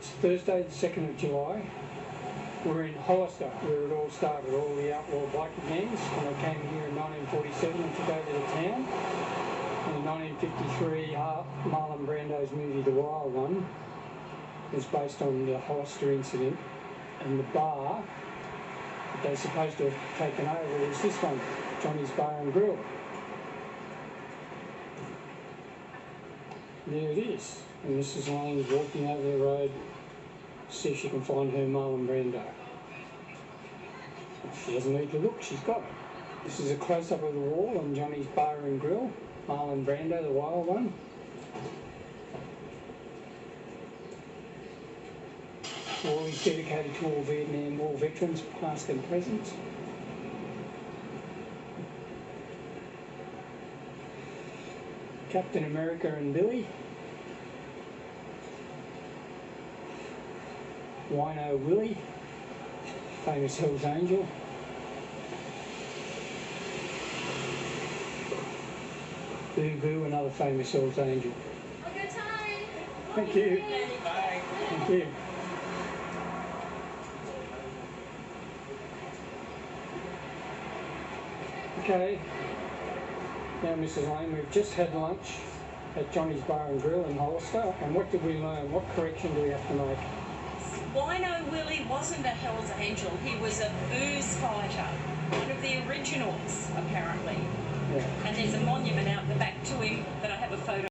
It's Thursday, the 2nd of July. We're in Hollister, where it all started, all the outlaw biker gangs. When I came here in 1947 and took over the town. In 1953, Marlon Brando's movie The Wild One is based on the Hollister incident, and the bar that they're supposed to have taken over is this one, Johnny's Bar and Grill. There it is, and Mrs. Lane's walking over the road to see if she can find her Marlon Brando. She doesn't need to look, she's got it. This is a close-up of the wall on Johnny's Bar and Grill, Marlon Brando, the Wild One. Wall is dedicated to all Vietnam War veterans, past and present. Captain America and Billy. Wino Willie, famous Hell's Angel. Boo Boo, another famous Hell's Angel. Good time. Thank you. Bye. Thank you. Okay. Now, Mrs. Lane, we've just had lunch at Johnny's Bar and Grill in Hollister, and what did we learn? What correction do we have to make? Wino Willie wasn't a Hell's Angel. He was a booze fighter, one of the originals, apparently. Yeah. And there's a monument out the back to him that I have a photo